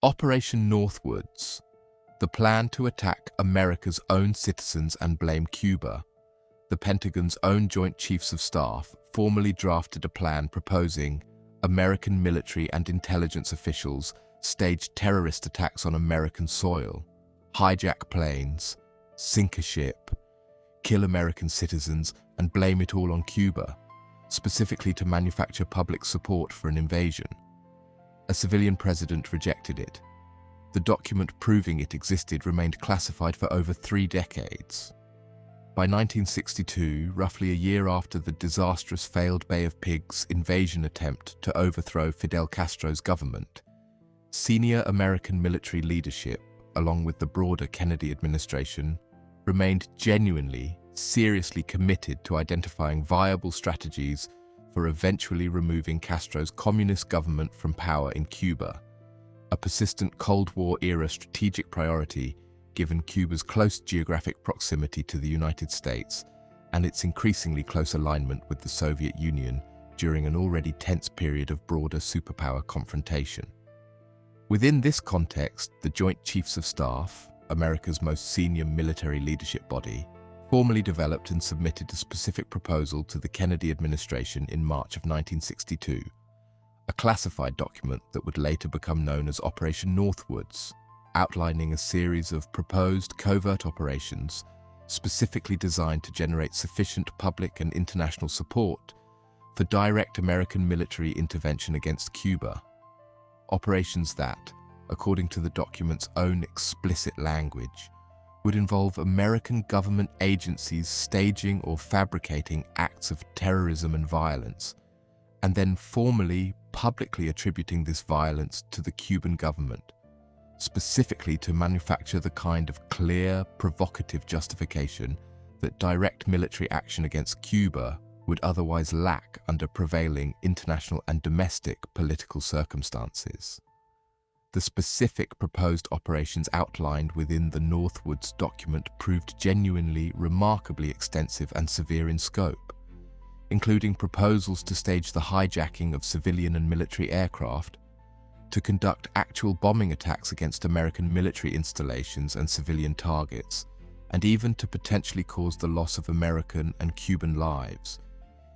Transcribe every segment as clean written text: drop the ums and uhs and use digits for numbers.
Operation Northwoods, the plan to attack America's own citizens and blame Cuba. The Pentagon's own Joint Chiefs of Staff formally drafted a plan proposing American military and intelligence officials stage terrorist attacks on American soil, hijack planes, sink a ship, kill American citizens, and blame it all on Cuba, specifically to manufacture public support for an invasion. A civilian president rejected it. The document proving it existed remained classified for over 3 decades. By 1962, roughly a year after the disastrous failed Bay of Pigs invasion attempt to overthrow Fidel Castro's government, senior American military leadership, along with the broader Kennedy administration, remained genuinely, seriously committed to identifying viable strategies for eventually removing Castro's communist government from power in Cuba, a persistent Cold War-era strategic priority given Cuba's close geographic proximity to the United States and its increasingly close alignment with the Soviet Union during an already tense period of broader superpower confrontation. Within this context, the Joint Chiefs of Staff, America's most senior military leadership body, formally developed and submitted a specific proposal to the Kennedy administration in March of 1962, a classified document that would later become known as Operation Northwoods, outlining a series of proposed covert operations specifically designed to generate sufficient public and international support for direct American military intervention against Cuba. Operations that, according to the document's own explicit language, would involve American government agencies staging or fabricating acts of terrorism and violence, and then formally, publicly attributing this violence to the Cuban government, specifically to manufacture the kind of clear, provocative justification that direct military action against Cuba would otherwise lack under prevailing international and domestic political circumstances. The specific proposed operations outlined within the Northwoods document proved genuinely remarkably extensive and severe in scope, including proposals to stage the hijacking of civilian and military aircraft, to conduct actual bombing attacks against American military installations and civilian targets, and even to potentially cause the loss of American and Cuban lives,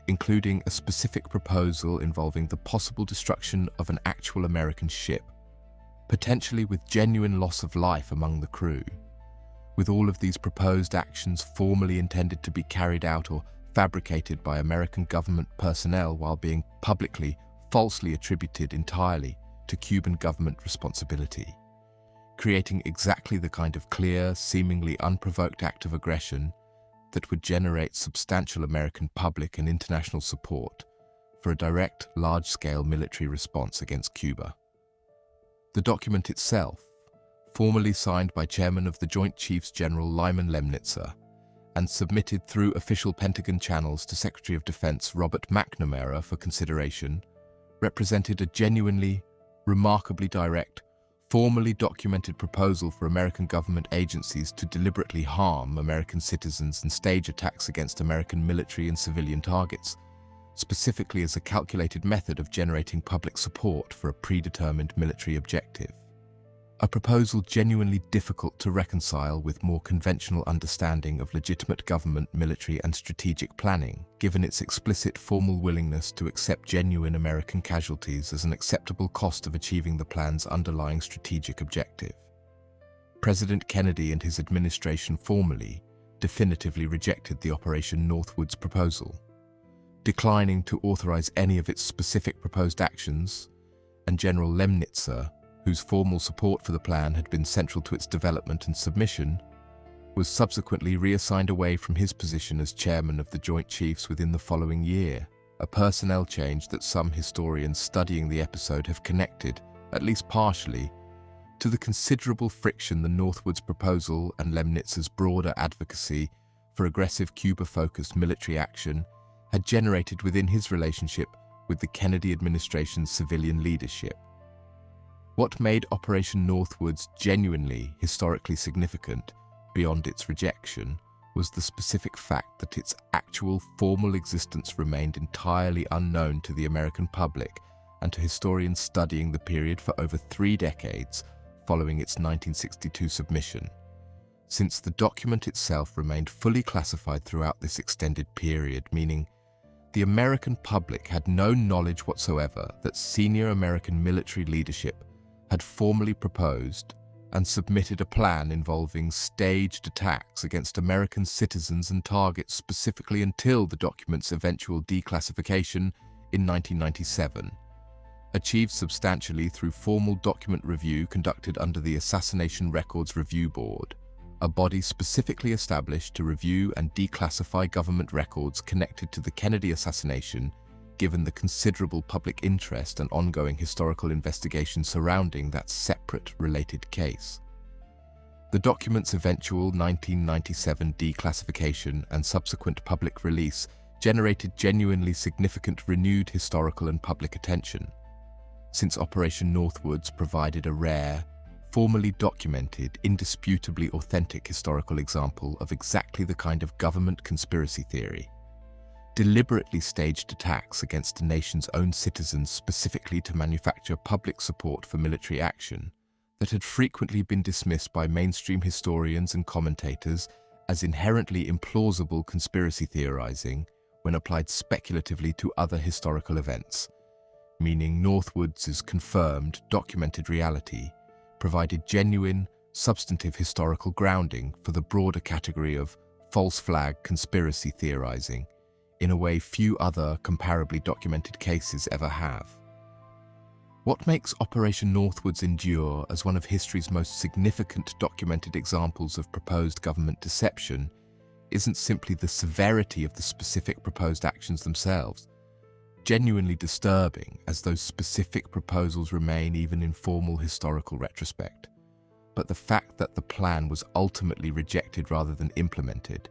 including a specific proposal involving the possible destruction of an actual American ship, potentially with genuine loss of life among the crew. With all of these proposed actions formally intended to be carried out or fabricated by American government personnel while being publicly, falsely attributed entirely to Cuban government responsibility, creating exactly the kind of clear, seemingly unprovoked act of aggression that would generate substantial American public and international support for a direct, large-scale military response against Cuba. The document itself, formally signed by Chairman of the Joint Chiefs General Lyman Lemnitzer and submitted through official Pentagon channels to Secretary of Defense Robert McNamara for consideration, represented a genuinely, remarkably direct, formally documented proposal for American government agencies to deliberately harm American citizens and stage attacks against American military and civilian targets, specifically as a calculated method of generating public support for a predetermined military objective. A proposal genuinely difficult to reconcile with more conventional understanding of legitimate government, military, and strategic planning, given its explicit formal willingness to accept genuine American casualties as an acceptable cost of achieving the plan's underlying strategic objective. President Kennedy and his administration formally, definitively rejected the Operation Northwoods proposal, declining to authorize any of its specific proposed actions, and General Lemnitzer, whose formal support for the plan had been central to its development and submission, was subsequently reassigned away from his position as chairman of the Joint Chiefs within the following year, a personnel change that some historians studying the episode have connected, at least partially, to the considerable friction the Northwoods proposal and Lemnitzer's broader advocacy for aggressive Cuba-focused military action had generated within his relationship with the Kennedy administration's civilian leadership. What made Operation Northwoods genuinely historically significant, beyond its rejection, was the specific fact that its actual formal existence remained entirely unknown to the American public and to historians studying the period for over 3 decades following its 1962 submission, since the document itself remained fully classified throughout this extended period, meaning the American public had no knowledge whatsoever that senior American military leadership had formally proposed and submitted a plan involving staged attacks against American citizens and targets specifically until the document's eventual declassification in 1997, achieved substantially through formal document review conducted under the Assassination Records Review Board, a body specifically established to review and declassify government records connected to the Kennedy assassination, given the considerable public interest and ongoing historical investigation surrounding that separate related case. The document's eventual 1997 declassification and subsequent public release generated genuinely significant renewed historical and public attention, since Operation Northwoods provided a rare, formally documented, indisputably authentic historical example of exactly the kind of government conspiracy theory, deliberately staged attacks against a nation's own citizens specifically to manufacture public support for military action, that had frequently been dismissed by mainstream historians and commentators as inherently implausible conspiracy theorizing when applied speculatively to other historical events, meaning Northwoods' confirmed, documented reality provided genuine, substantive historical grounding for the broader category of false flag conspiracy theorizing in a way few other comparably documented cases ever have. What makes Operation Northwoods endure as one of history's most significant documented examples of proposed government deception isn't simply the severity of the specific proposed actions themselves, genuinely disturbing as those specific proposals remain even in formal historical retrospect, but the fact that the plan was ultimately rejected rather than implemented,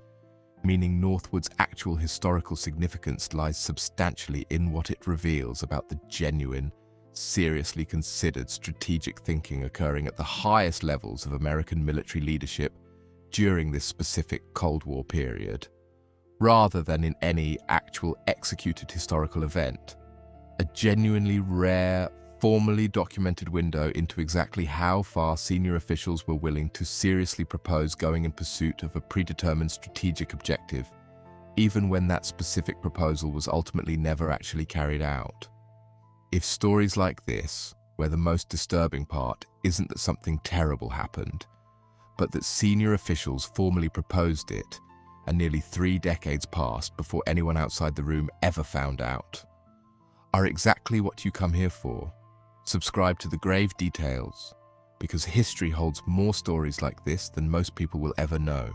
meaning Northwood's actual historical significance lies substantially in what it reveals about the genuine, seriously considered strategic thinking occurring at the highest levels of American military leadership during this specific Cold War period, rather than in any actual executed historical event. A genuinely rare, formally documented window into exactly how far senior officials were willing to seriously propose going in pursuit of a predetermined strategic objective, even when that specific proposal was ultimately never actually carried out. If stories like this, where the most disturbing part isn't that something terrible happened, but that senior officials formally proposed it, and nearly 3 decades passed before anyone outside the room ever found out, are exactly what you come here for, subscribe to The Grave Details, because history holds more stories like this than most people will ever know.